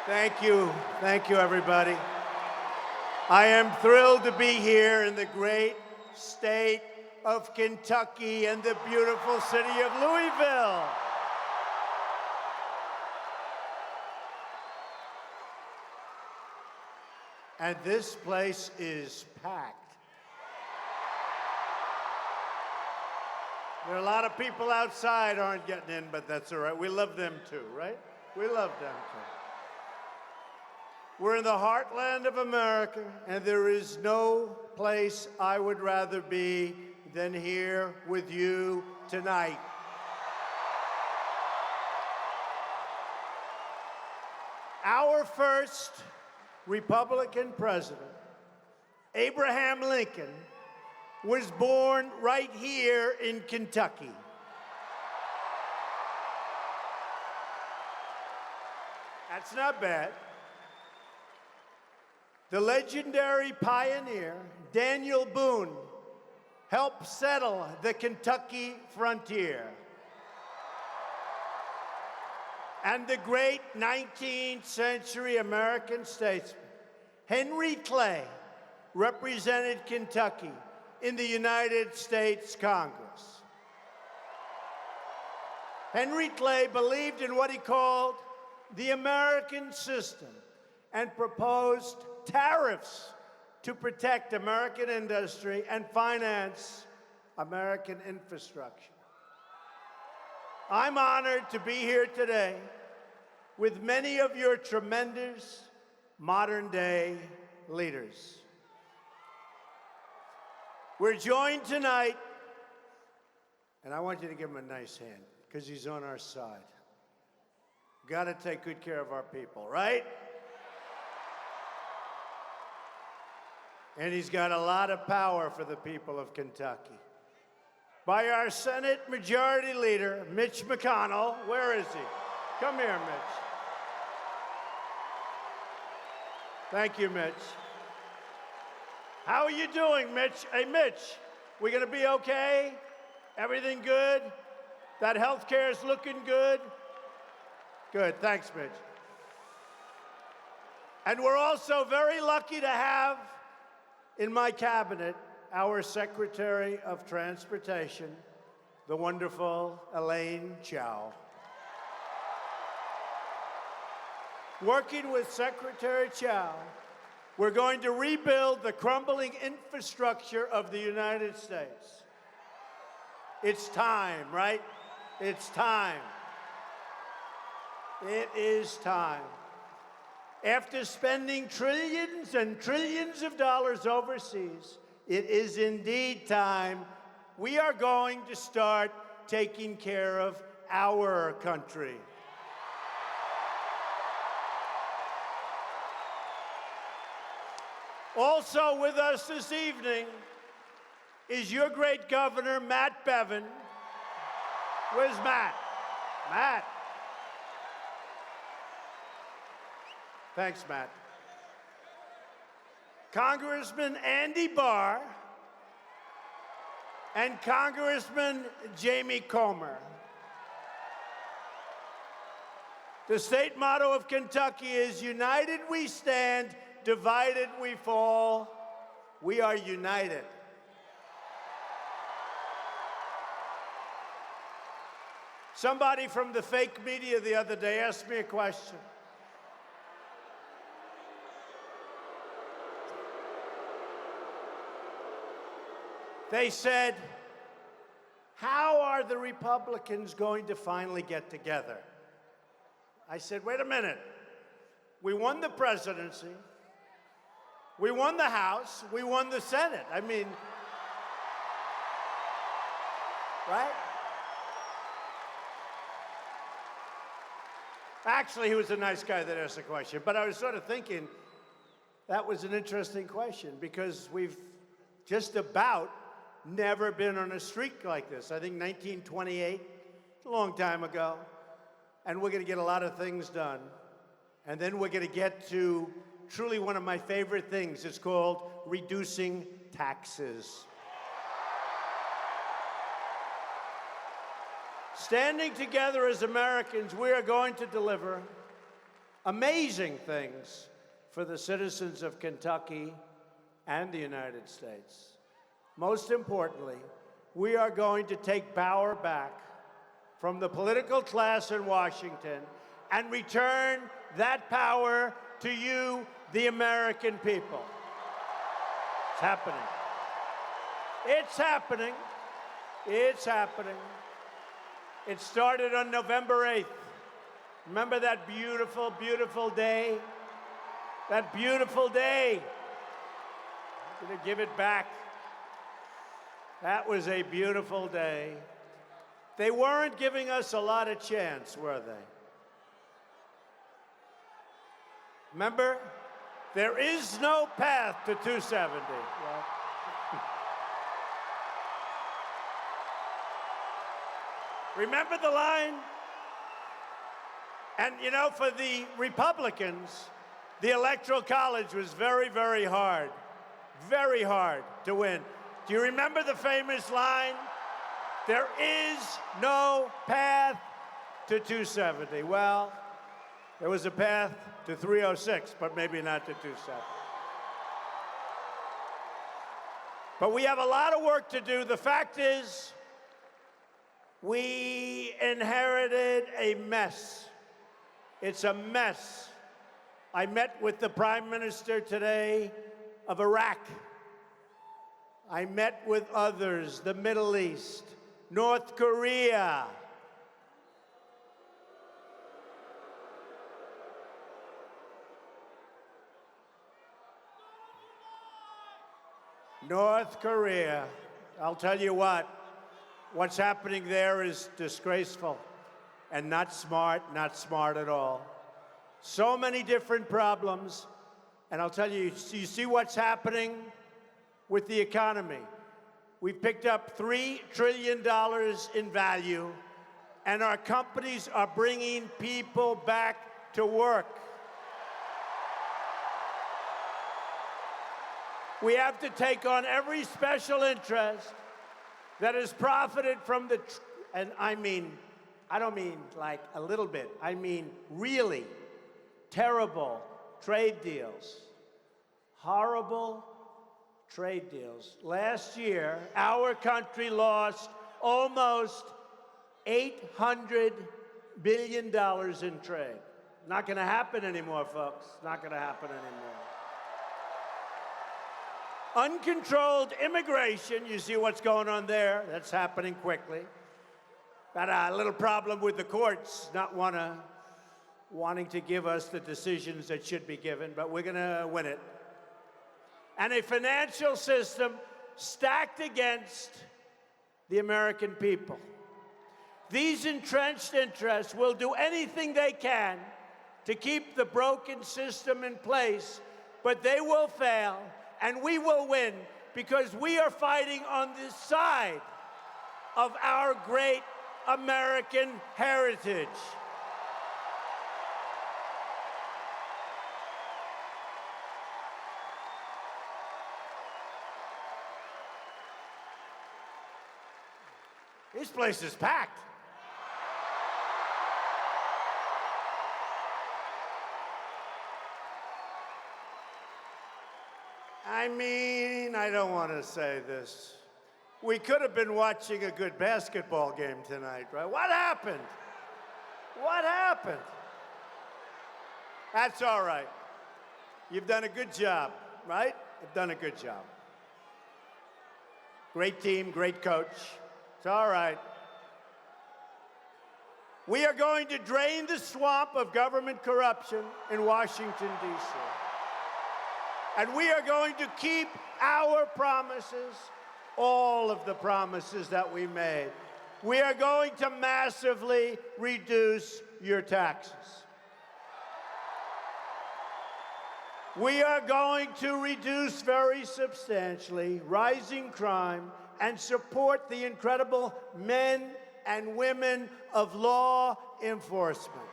Thank you. Thank you, everybody. I am thrilled to be here in the great state of Kentucky and the beautiful city of Louisville. And this place is packed. There are a lot of people outside aren't getting in, but that's all right. We love them too, right? We love them too. We're in the heartland of America, and there is no place I would rather be than here with you tonight. Our first Republican president, Abraham Lincoln, was born right here in Kentucky. That's not bad. The legendary pioneer, Daniel Boone, helped settle the Kentucky frontier. And the great 19th century American statesman, Henry Clay, represented Kentucky in the United States Congress. Henry Clay believed in what he called the American system and proposed tariffs to protect American industry and finance American infrastructure. I'm honored to be here today with many of your tremendous modern-day leaders. We're joined tonight, and I want you to give him a nice hand, because he's on our side. We've got to take good care of our people, right? And he's got a lot of power for the people of Kentucky. By our Senate Majority Leader, Mitch McConnell. Where is he? Come here, Mitch. Thank you, Mitch. How are you doing, Mitch? Hey, Mitch, we gonna be okay? Everything good? That health care is looking good? Good, thanks, Mitch. And we're also very lucky to have in my cabinet our Secretary of Transportation, the wonderful Elaine Chao. Working with Secretary Chao, we're going to rebuild the crumbling infrastructure of the United States. It's time, right? It's time. It is time. After spending trillions and trillions of dollars overseas, it is indeed time we are going to start taking care of our country. Also with us this evening is your great governor, Matt Bevin. Where's Matt? Matt. Thanks, Matt. Congressman Andy Barr and Congressman Jamie Comer. The state motto of Kentucky is united we stand, divided we fall. We are united. Somebody from the fake media the other day asked me a question. They said, how are the Republicans going to finally get together? I said, wait a minute. We won the presidency. We won the House. We won the Senate. I mean, right? Actually, he was a nice guy that asked the question, but I was sort of thinking that was an interesting question because we've just about never been on a streak like this. I think 1928, a long time ago. And we're going to get a lot of things done. And then we're going to get to truly one of my favorite things. It's called reducing taxes. Standing together as Americans, we are going to deliver amazing things for the citizens of Kentucky and the United States. Most importantly, we are going to take power back from the political class in Washington and return that power to you, the American people. It's happening. It's happening. It's happening. It started on November 8th. Remember that beautiful, beautiful day? That beautiful day. I'm going to give it back. That was a beautiful day. They weren't giving us a lot of chance, were they? Remember? There is no path to 270. Well, remember the line? And you know, for the Republicans, the Electoral College was very, very hard to win. Do you remember the famous line? There is no path to 270. Well, there was a path to 306, but maybe not to 270. But we have a lot of work to do. The fact is, we inherited a mess. It's a mess. I met with the Prime Minister today of Iraq. I met with others, the Middle East, North Korea. North Korea. I'll tell you what's happening there is disgraceful and not smart at all. So many different problems. And I'll tell you, you see what's happening with the economy. We've picked up $3 trillion in value, and our companies are bringing people back to work. We have to take on every special interest that has profited from the, and I don't mean like a little bit, I mean really terrible trade deals, horrible trade deals. Last year, our country lost almost $800 billion in trade. Not going to happen anymore, folks. Not going to happen anymore. Uncontrolled immigration, you see what's going on there? That's happening quickly. Got a little problem with the courts not wanting to give us the decisions that should be given, but we're going to win it. And a financial system stacked against the American people. These entrenched interests will do anything they can to keep the broken system in place, but they will fail, and we will win because we are fighting on the side of our great American heritage. This place is packed. I don't want to say this. We could have been watching a good basketball game tonight, right? What happened? What happened? That's all right. You've done a good job, right? You've done a good job. Great team, great coach. It's all right. We are going to drain the swamp of government corruption in Washington, D.C. And we are going to keep our promises, all of the promises that we made. We are going to massively reduce your taxes. We are going to reduce very substantially rising crime and support the incredible men and women of law enforcement.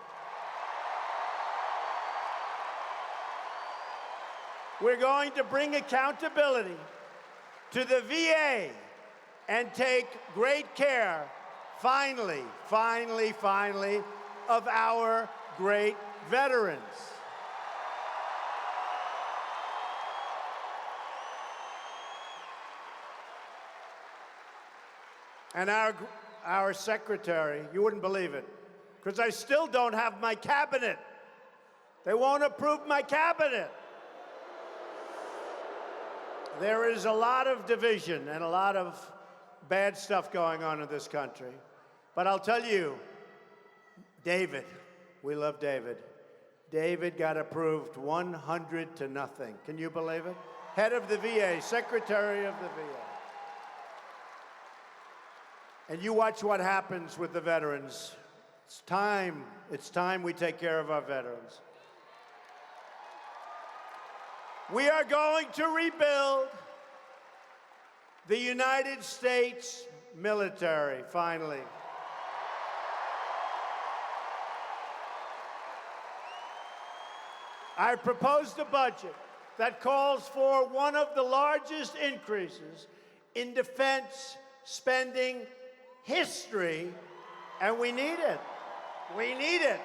We're going to bring accountability to the VA and take great care, finally, of our great veterans. And our secretary, you wouldn't believe it, because I still don't have my cabinet. They won't approve my cabinet. There is a lot of division and a lot of bad stuff going on in this country. But I'll tell you, David, we love David. David got approved 100 to nothing. Can you believe it? Head of the VA, Secretary of the VA. And you watch what happens with the veterans. It's time we take care of our veterans. We are going to rebuild the United States military, finally. I proposed a budget that calls for one of the largest increases in defense spending history, and we need it. We need it.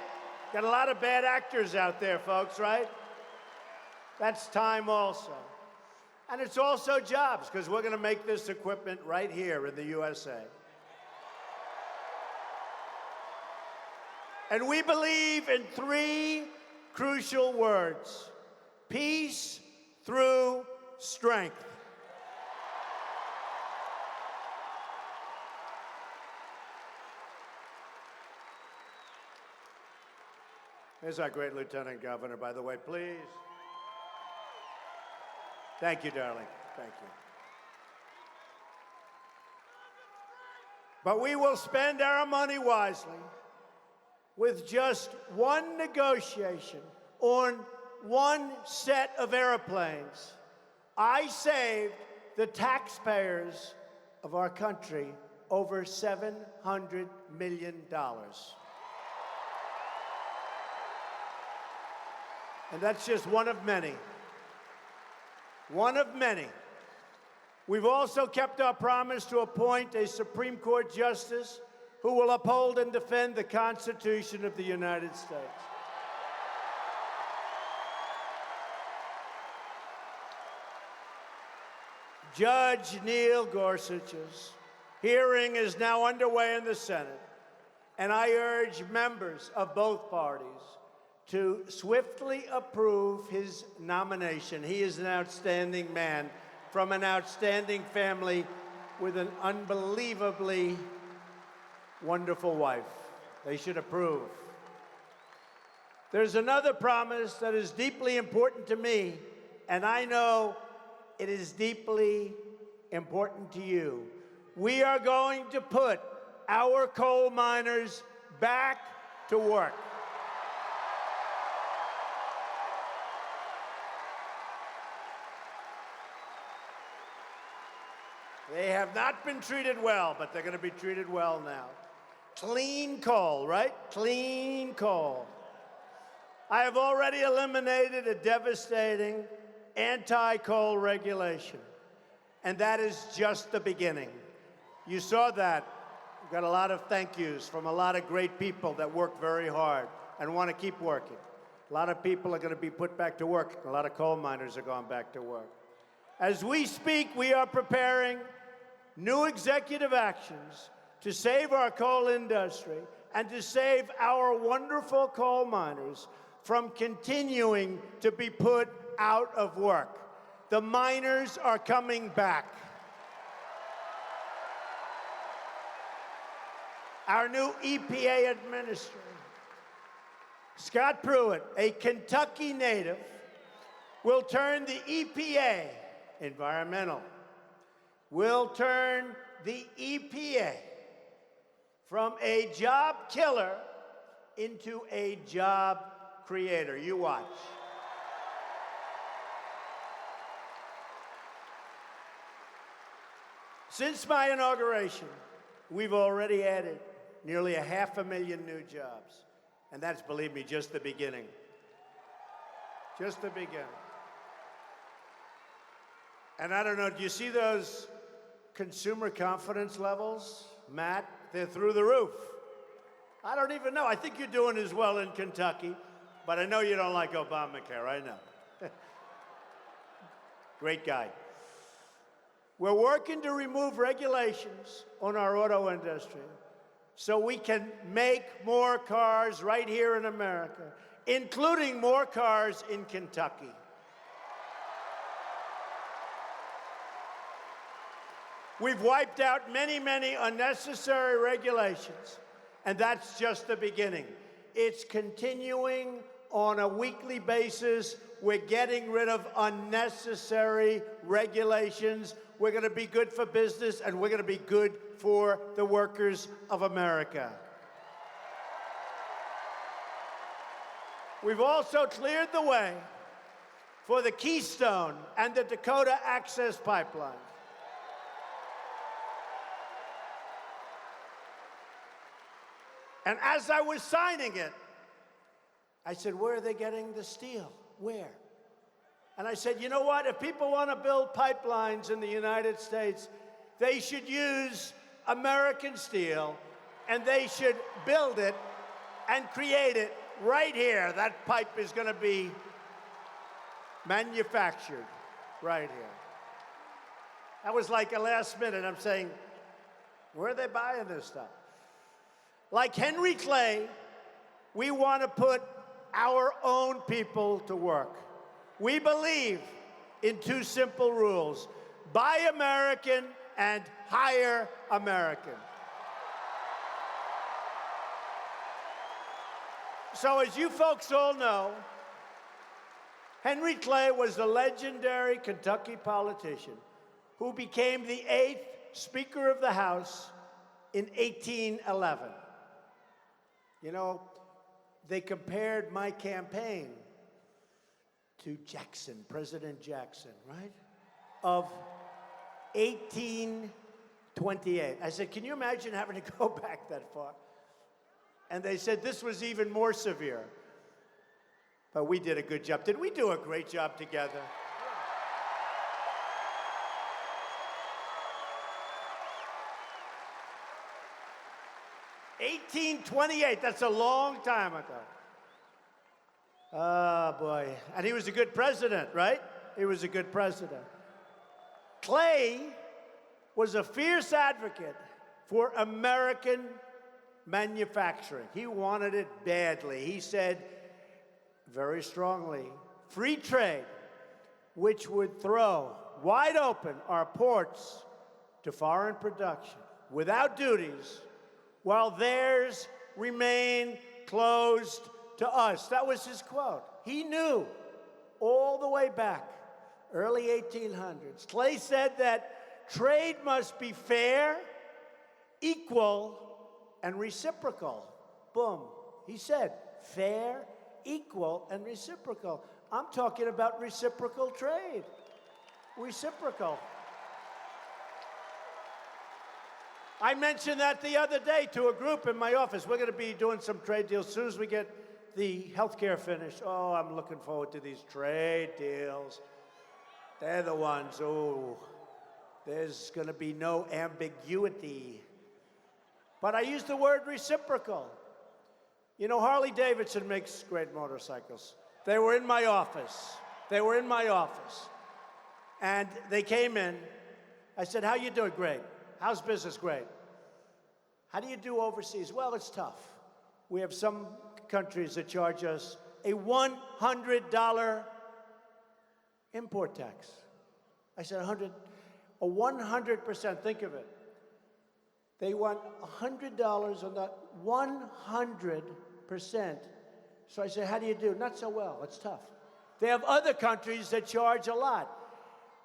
Got a lot of bad actors out there, folks, right? That's time also. And it's also jobs, because we're going to make this equipment right here in the USA. And we believe in three crucial words: peace through strength. Here's our great Lieutenant Governor, by the way, please. Thank you, darling. Thank you. But we will spend our money wisely with just one negotiation on one set of airplanes. I saved the taxpayers of our country over $700 million. And that's just one of many. One of many. We've also kept our promise to appoint a Supreme Court justice who will uphold and defend the Constitution of the United States. Judge Neil Gorsuch's hearing is now underway in the Senate, and I urge members of both parties to swiftly approve his nomination. He is an outstanding man from an outstanding family with an unbelievably wonderful wife. They should approve. There's another promise that is deeply important to me, and I know it is deeply important to you. We are going to put our coal miners back to work. They have not been treated well, but they're going to be treated well now. Clean coal, right? Clean coal. I have already eliminated a devastating anti-coal regulation, and that is just the beginning. You saw that. We got a lot of thank yous from a lot of great people that work very hard and want to keep working. A lot of people are going to be put back to work. A lot of coal miners are going back to work. As we speak, we are preparing new executive actions to save our coal industry and to save our wonderful coal miners from continuing to be put out of work. The miners are coming back. Our new EPA administrator, Scott Pruitt, a Kentucky native, will turn the EPA, environmental, will turn the EPA from a job killer into a job creator. You watch. Since my inauguration, we've already added nearly 500,000 new jobs. And that's, believe me, just the beginning. Just the beginning. And I don't know, do you see those consumer confidence levels, Matt? They're through the roof. I don't even know. I think you're doing as well in Kentucky. But I know you don't like Obamacare, I know. Great guy. We're working to remove regulations on our auto industry so we can make more cars right here in America, including more cars in Kentucky. We've wiped out many, many unnecessary regulations, and that's just the beginning. It's continuing on a weekly basis. We're getting rid of unnecessary regulations. We're going to be good for business, and we're going to be good for the workers of America. We've also cleared the way for the Keystone and the Dakota Access Pipeline. And as I was signing it, I said, where are they getting the steel? Where? And I said, you know what? If people want to build pipelines in the United States, they should use American steel, and they should build it and create it right here. That pipe is going to be manufactured right here. That was like a last minute. I'm saying, where are they buying this stuff? Like Henry Clay, we want to put our own people to work. We believe in two simple rules: buy American and hire American. So as you folks all know, Henry Clay was the legendary Kentucky politician who became the 8th Speaker of the House in 1811. You know, they compared my campaign to Jackson, President Jackson, right? Of 1828. I said, can you imagine having to go back that far? And they said this was even more severe. But we did a good job. Did we do a great job together? 1828, that's a long time ago. Oh, boy. And he was a good president, right? He was a good president. Clay was a fierce advocate for American manufacturing. He wanted it badly. He said very strongly, free trade, which would throw wide open our ports to foreign production without duties, while theirs remain closed to us. That was his quote. He knew all the way back, early 1800s. Clay said that trade must be fair, equal, and reciprocal. Boom. He said fair, equal, and reciprocal. I'm talking about reciprocal trade. Reciprocal. I mentioned that the other day to a group in my office. We're going to be doing some trade deals as soon as we get the health care finished. Oh, I'm looking forward to these trade deals. They're the ones, oh, there's going to be no ambiguity. But I use the word reciprocal. You know, Harley Davidson makes great motorcycles. They were in my office. They were in my office. And they came in. I said, how you doing? Great. How's business? Great. How do you do overseas? Well, it's tough. We have some countries that charge us a $100 import tax. I said, 100%, think of it. They want $100 on that 100%. So I said, how do you do? Not so well, it's tough. They have other countries that charge a lot.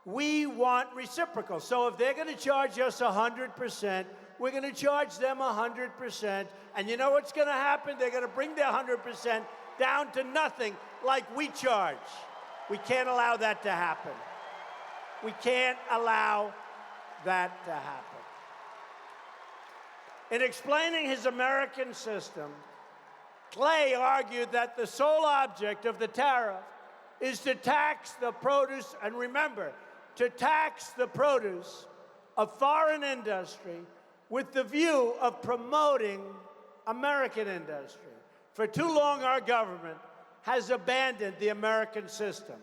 We want reciprocal. So if they're going to charge us 100%, we're going to charge them 100%. And you know what's going to happen? They're going to bring their 100% down to nothing like we charge. We can't allow that to happen. We can't allow that to happen. In explaining his American system, Clay argued that the sole object of the tariff is to tax the produce, and remember, to tax the produce of foreign industry with the view of promoting American industry. For too long, our government has abandoned the American system.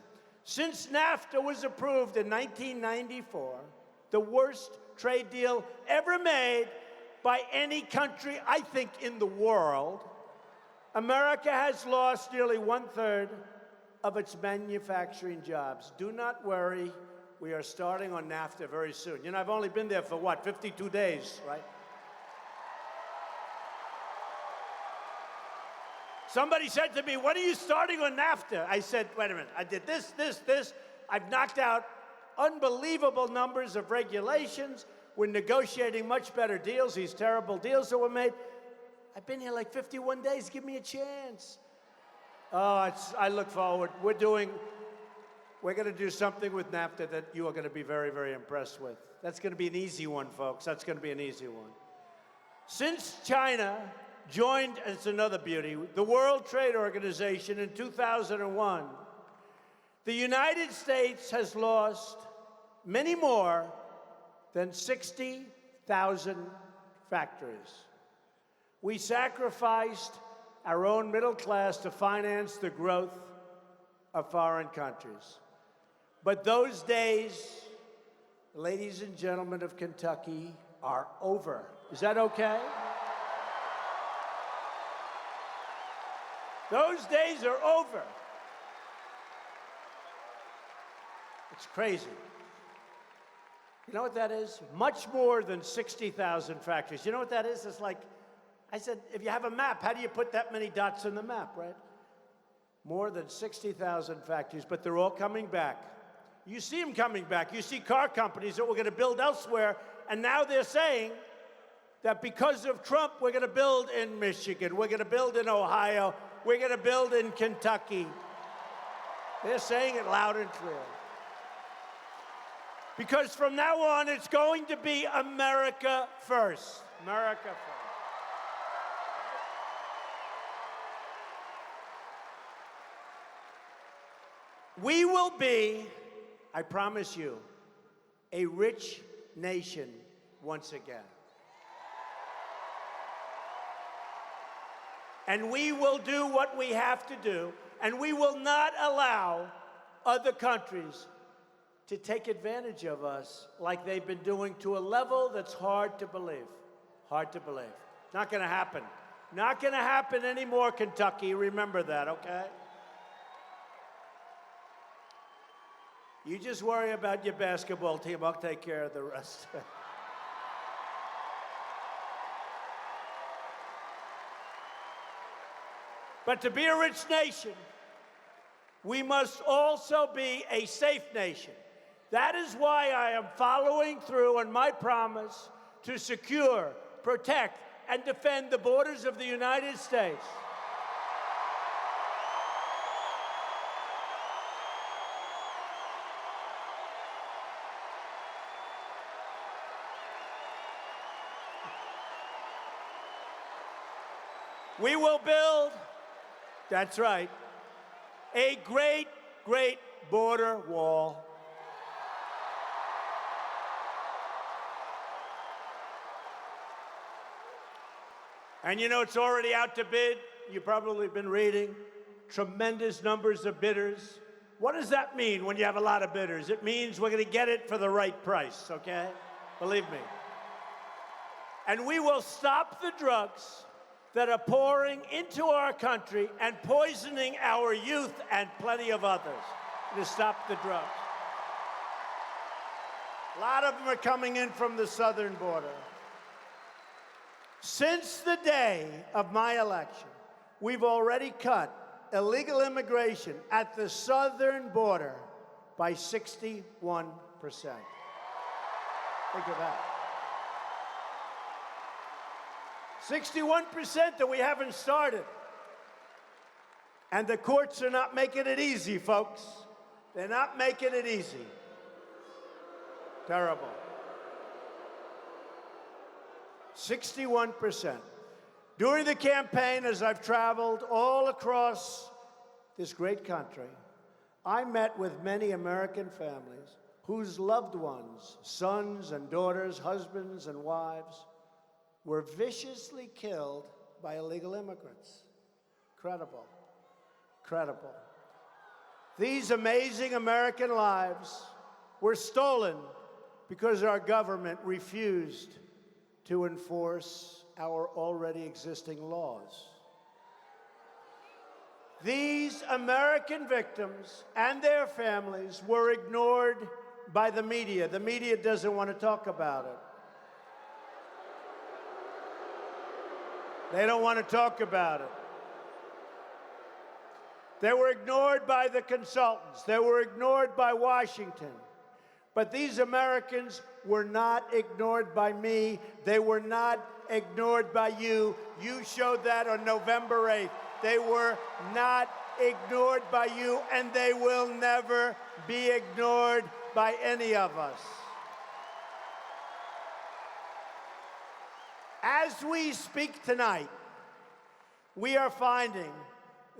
Since NAFTA was approved in 1994, the worst trade deal ever made by any country, I think, in the world, America has lost nearly 1/3 of its manufacturing jobs. Do not worry, we are starting on NAFTA very soon. You know, I've only been there for what, 52 days, right? Somebody said to me, when are you starting on NAFTA? I said, wait a minute, I did this. I've knocked out unbelievable numbers of regulations. We're negotiating much better deals, these terrible deals that were made. I've been here like 51 days, give me a chance. Oh, I look forward. We're going to do something with NAFTA that you are going to be very, very impressed with. That's going to be an easy one, folks. That's going to be an easy one. Since China joined, and it's another beauty, the World Trade Organization in 2001, the United States has lost many more than 60,000 factories. We sacrificed our own middle class to finance the growth of foreign countries. But those days, ladies and gentlemen of Kentucky, are over. Is that okay? Those days are over. It's crazy. You know what that is? Much more than 60,000 factories. You know what that is? It's like, I said, if you have a map, how do you put that many dots in the map, right? More than 60,000 factories, but they're all coming back. You see them coming back. You see car companies that we're going to build elsewhere, and now they're saying that because of Trump, we're going to build in Michigan, we're going to build in Ohio, we're going to build in Kentucky. They're saying it loud and clear. Because from now on, it's going to be America first. America first. We will be, I promise you, a rich nation once again. And we will do what we have to do, and we will not allow other countries to take advantage of us like they've been doing to a level that's hard to believe. Hard to believe. Not going to happen. Not going to happen anymore, Kentucky. Remember that, okay? You just worry about your basketball team. I'll take care of the rest. But to be a rich nation, we must also be a safe nation. That is why I am following through on my promise to secure, protect, and defend the borders of the United States. We will build, that's right, a great, great border wall. And you know, it's already out to bid. You've probably been reading tremendous numbers of bidders. What does that mean when you have a lot of bidders? It means we're going to get it for the right price, okay? Believe me. And we will stop the drugs that are pouring into our country and poisoning our youth and plenty of others. To stop the drugs. A lot of them are coming in from the southern border. Since the day of my election, we've already cut illegal immigration at the southern border by 61%. Think of that. 61% that we haven't started. And the courts are not making it easy, folks. They're not making it easy. Terrible. 61%. During the campaign, as I've traveled all across this great country, I met with many American families whose loved ones, sons and daughters, husbands and wives, were viciously killed by illegal immigrants. Incredible. Incredible. These amazing American lives were stolen because our government refused to enforce our already existing laws. These American victims and their families were ignored by the media. The media doesn't want to talk about it. They don't want to talk about it. They were ignored by the consultants. They were ignored by Washington. But these Americans were not ignored by me. They were not ignored by you. You showed that on November 8th. They were not ignored by you, and they will never be ignored by any of us. As we speak tonight, we are finding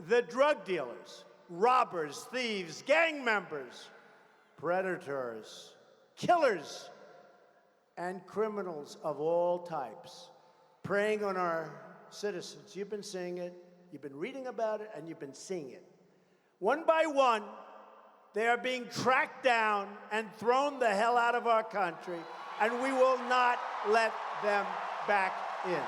the drug dealers, robbers, thieves, gang members, predators, killers, and criminals of all types preying on our citizens. You've been seeing it, you've been reading about it, and you've been seeing it. One by one, they are being tracked down and thrown the hell out of our country, and we will not let them back in.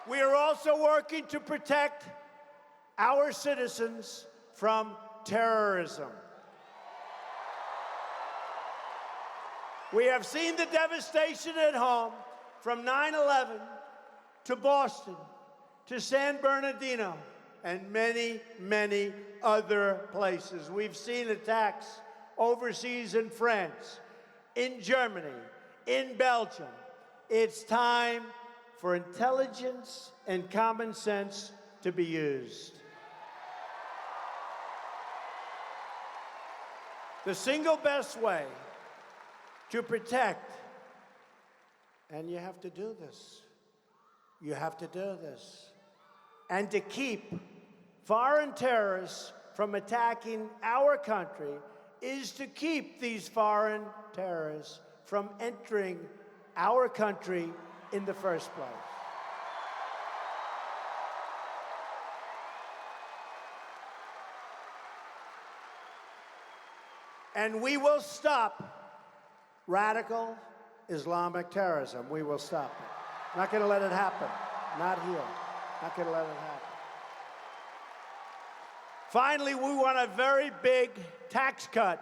We are also working to protect our citizens from terrorism. We have seen the devastation at home from 9/11 to Boston to San Bernardino and many, many other places. We've seen attacks overseas in France, in Germany, in Belgium. It's time for intelligence and common sense to be used. The single best way to protect, and you have to do this, and to keep foreign terrorists from attacking our country is to keep these foreign terrorists from entering our country in the first place. And we will stop radical Islamic terrorism. We will stop it. Not going to let it happen. Not here. Not going to let it happen. Finally, we want a very big tax cut,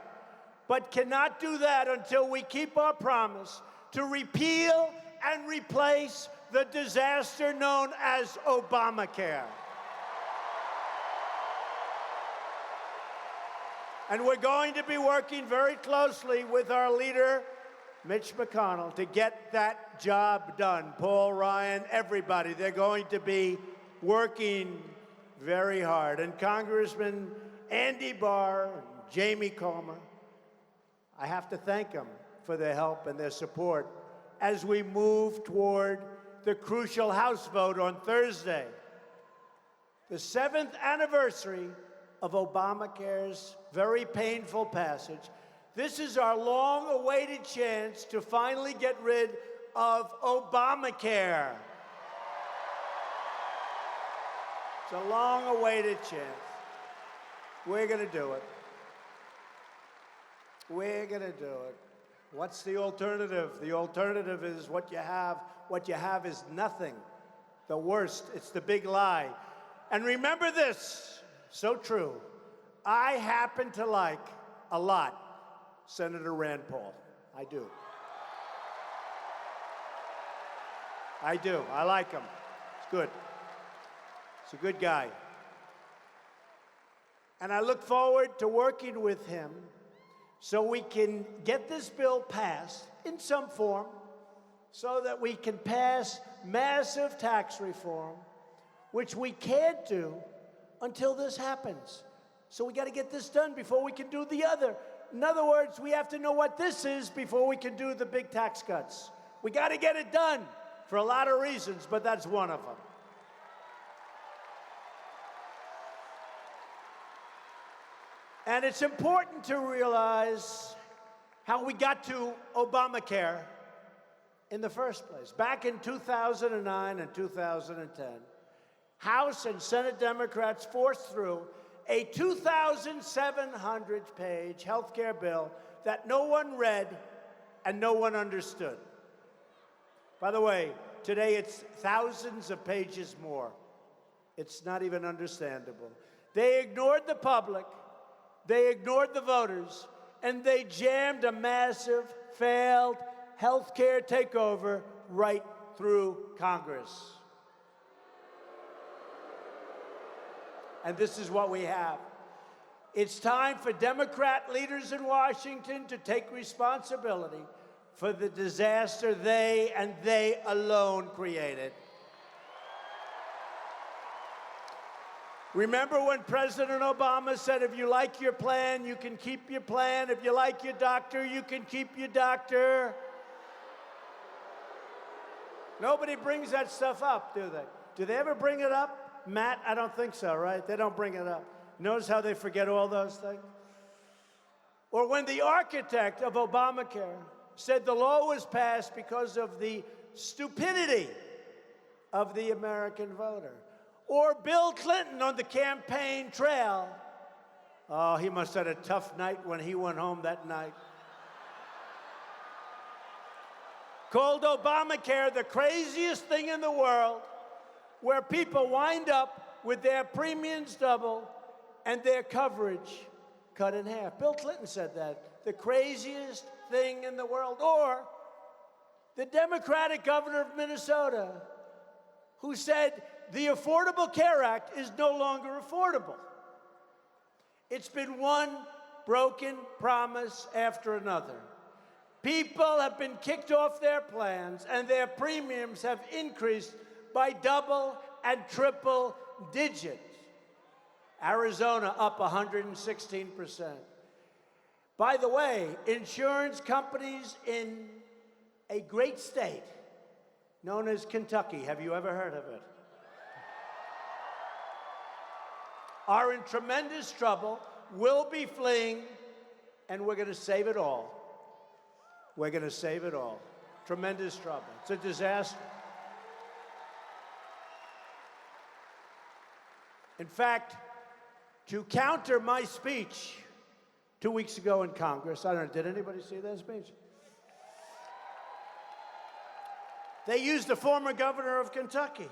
but cannot do that until we keep our promise to repeal and replace the disaster known as Obamacare. And we're going to be working very closely with our leader, Mitch McConnell, to get that job done. Paul Ryan, everybody, they're going to be working very hard. And Congressman Andy Barr and Jamie Comer, I have to thank them for their help and their support as we move toward the crucial House vote on Thursday, the 7th anniversary of Obamacare's very painful passage. This is our long-awaited chance to finally get rid of Obamacare. It's a long-awaited chance. We're going to do it. We're going to do it. What's the alternative? The alternative is what you have. What you have is nothing. The worst, it's the big lie. And remember this, so true. I happen to like a lot Senator Rand Paul. I do. I do. I like him. It's good. He's a good guy. And I look forward to working with him so we can get this bill passed in some form so that we can pass massive tax reform, which we can't do until this happens. So we got to get this done before we can do the other. In other words, we have to know what this is before we can do the big tax cuts. We got to get it done for a lot of reasons, but that's one of them. And it's important to realize how we got to Obamacare in the first place. Back in 2009 and 2010, House and Senate Democrats forced through a 2,700-page health care bill that no one read and no one understood. By the way, today it's thousands of pages more. It's not even understandable. They ignored the public, they ignored the voters, and they jammed a massive, failed health care takeover right through Congress. And this is what we have. It's time for Democrat leaders in Washington to take responsibility for the disaster they and they alone created. Remember when President Obama said, if you like your plan, you can keep your plan. If you like your doctor, you can keep your doctor. Nobody brings that stuff up, do they? Do they ever bring it up? Matt, I don't think so, right? They don't bring it up. Notice how they forget all those things? Or when the architect of Obamacare said the law was passed because of the stupidity of the American voter. Or Bill Clinton on the campaign trail. Oh, he must have had a tough night when he went home that night. Called Obamacare the craziest thing in the world, where people wind up with their premiums double and their coverage cut in half. Bill Clinton said that, the craziest thing in the world. Or the Democratic governor of Minnesota, who said the Affordable Care Act is no longer affordable. It's been one broken promise after another. People have been kicked off their plans, and their premiums have increased by double and triple digits. Arizona up 116%. By the way, insurance companies in a great state known as Kentucky, have you ever heard of it? Are in tremendous trouble, will be fleeing, and we're going to save it all. We're going to save it all. Tremendous trouble. It's a disaster. In fact, to counter my speech 2 weeks ago in Congress, I don't know, did anybody see that speech? They used the former governor of Kentucky.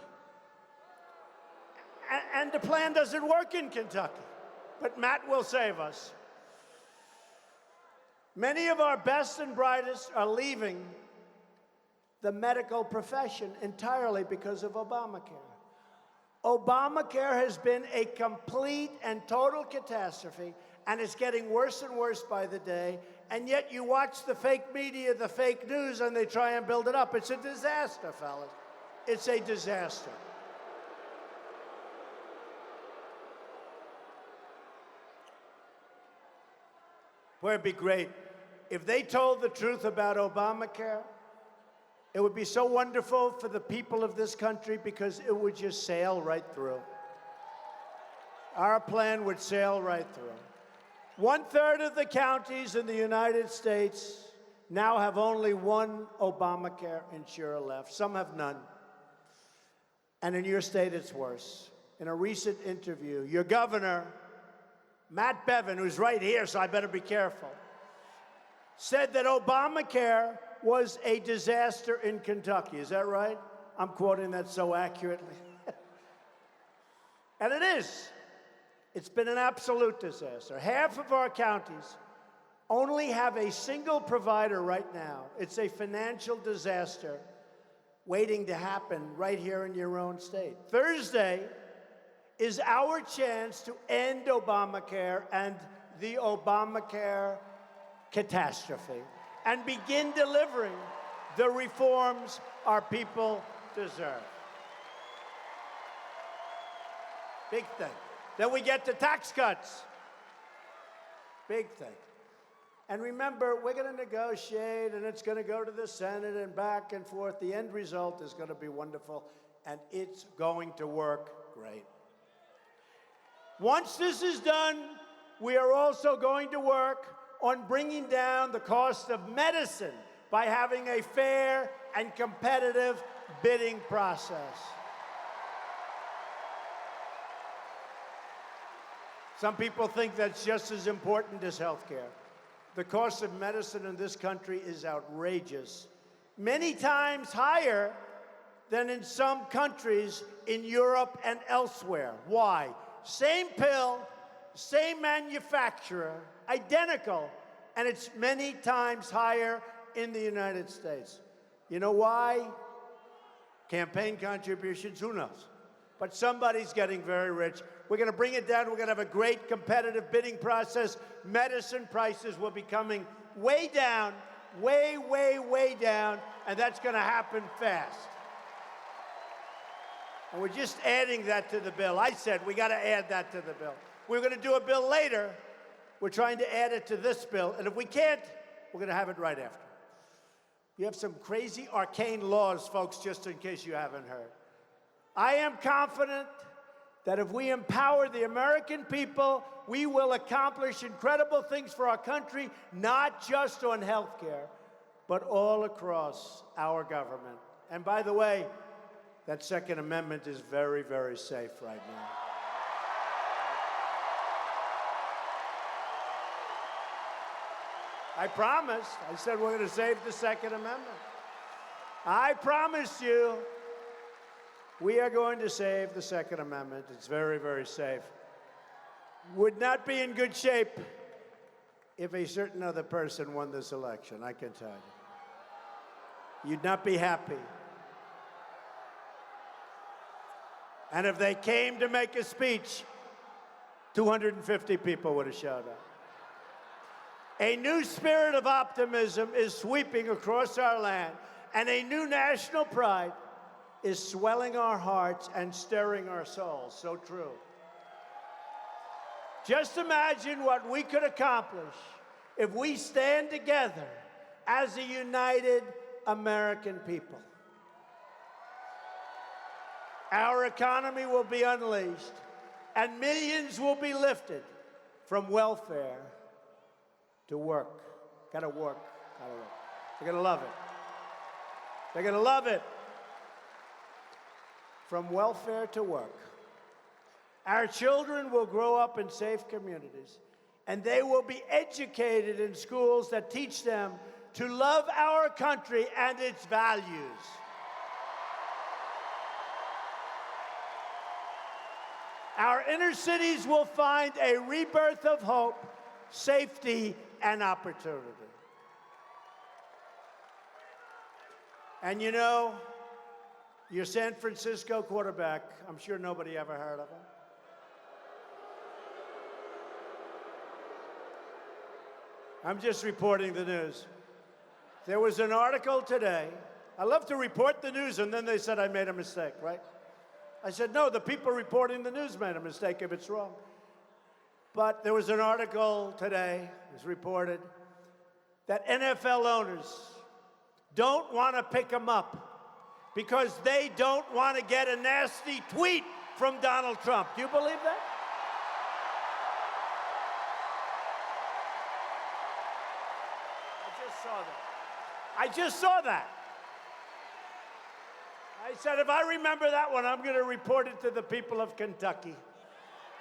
And the plan doesn't work in Kentucky. But Matt will save us. Many of our best and brightest are leaving the medical profession entirely because of Obamacare. Obamacare has been a complete and total catastrophe, and it's getting worse and worse by the day. And yet you watch the fake media, the fake news, and they try and build it up. It's a disaster, fellas. It's a disaster. Boy, it'd be great if they told the truth about Obamacare. It would be so wonderful for the people of this country because it would just sail right through. Our plan would sail right through. 1/3 of the counties in the United States now have only one Obamacare insurer left. Some have none. And in your state, it's worse. In a recent interview, your governor, Matt Bevin, who's right here, so I better be careful, said that Obamacare was a disaster in Kentucky. Is that right? I'm quoting that so accurately. And it is. It's been an absolute disaster. Half of our counties only have a single provider right now. It's a financial disaster waiting to happen right here in your own state. Thursday is our chance to end Obamacare and the Obamacare catastrophe and begin delivering the reforms our people deserve. Big thing. Then we get to tax cuts. Big thing. And remember, we're going to negotiate, and it's going to go to the Senate and back and forth. The end result is going to be wonderful, and it's going to work great. Once this is done, we are also going to work on bringing down the cost of medicine by having a fair and competitive bidding process. Some people think that's just as important as health care. The cost of medicine in this country is outrageous, many times higher than in some countries in Europe and elsewhere. Why? Same pill, same manufacturer, identical, and it's many times higher in the United States. You know why? Campaign contributions, who knows? But somebody's getting very rich. We're going to bring it down. We're going to have a great competitive bidding process. Medicine prices will be coming way down, way, way, way down, and that's going to happen fast. And we're just adding that to the bill. I said we got to add that to the bill. We're going to do a bill later. We're trying to add it to this bill, and if we can't, we're going to have it right after. You have some crazy arcane laws, folks, just in case you haven't heard. I am confident that if we empower the American people, we will accomplish incredible things for our country, not just on health care, but all across our government. And by the way, that Second Amendment is very, very safe right now. I promised. I said we're going to save the Second Amendment. I promise you, we are going to save the Second Amendment. It's very, very safe. Would not be in good shape if a certain other person won this election, I can tell you. You'd not be happy. And if they came to make a speech, 250 people would have showed up. A new spirit of optimism is sweeping across our land, and a new national pride is swelling our hearts and stirring our souls. So true. Just imagine what we could accomplish if we stand together as a united American people. Our economy will be unleashed, and millions will be lifted from welfare to work. Gotta work, gotta work. They're gonna love it. They're gonna love it. From welfare to work. Our children will grow up in safe communities, and they will be educated in schools that teach them to love our country and its values. Our inner cities will find a rebirth of hope, safety, and opportunity. And you know, your San Francisco quarterback, I'm sure nobody ever heard of him. I'm just reporting the news. There was an article today. I love to report the news, and then they said I made a mistake, right? I said, no, the people reporting the news made a mistake if it's wrong. But there was an article today, it was reported, that NFL owners don't want to pick them up because they don't want to get a nasty tweet from Donald Trump. Do you believe that? I just saw that. I said, if I remember that one, I'm going to report it to the people of Kentucky.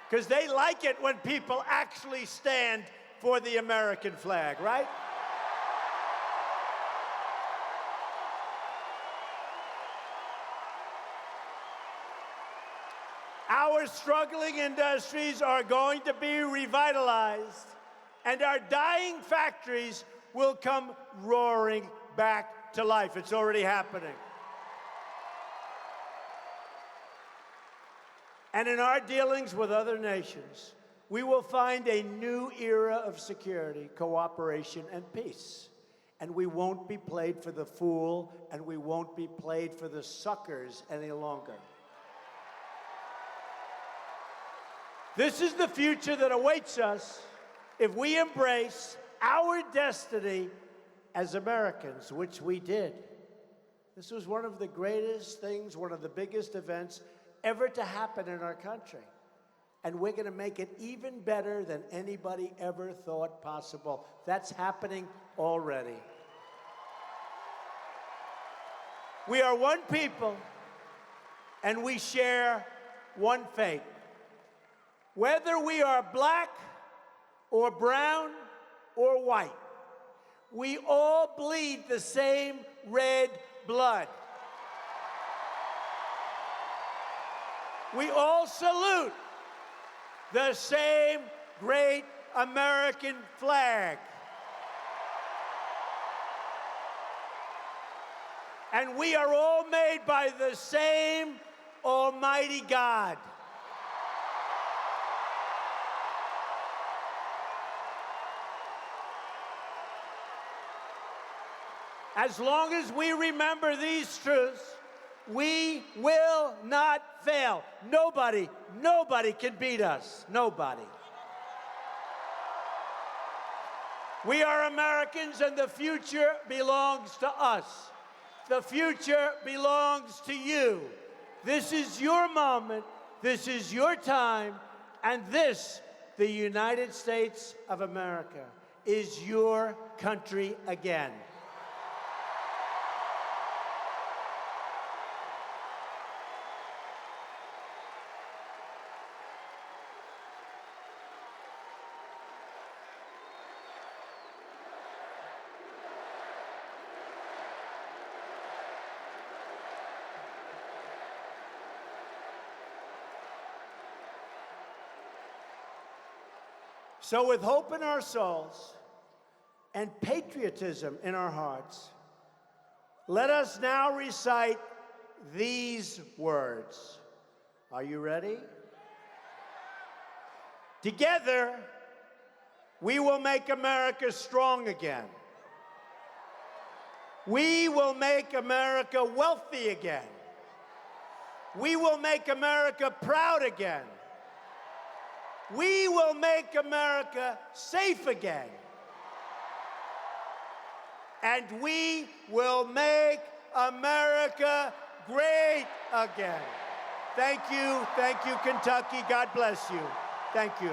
Because they like it when people actually stand for the American flag, right? Our struggling industries are going to be revitalized, and our dying factories will come roaring back to life. It's already happening. And in our dealings with other nations, we will find a new era of security, cooperation, and peace. And we won't be played for the fool, and we won't be played for the suckers any longer. This is the future that awaits us if we embrace our destiny as Americans, which we did. This was one of the greatest things, one of the biggest events ever to happen in our country. And we're going to make it even better than anybody ever thought possible. That's happening already. We are one people, and we share one fate. Whether we are black or brown or white, we all bleed the same red blood. We all salute the same great American flag. And we are all made by the same Almighty God. As long as we remember these truths, we will not fail. Nobody can beat us. Nobody. We are Americans, and the future belongs to us. The future belongs to you. This is your moment. This is your time. And this, the United States of America, is your country again. So with hope in our souls and patriotism in our hearts, let us now recite these words. Are you ready? Together, we will make America strong again. We will make America wealthy again. We will make America proud again. We will make America safe again. And we will make America great again. Thank you, Kentucky. God bless you. Thank you.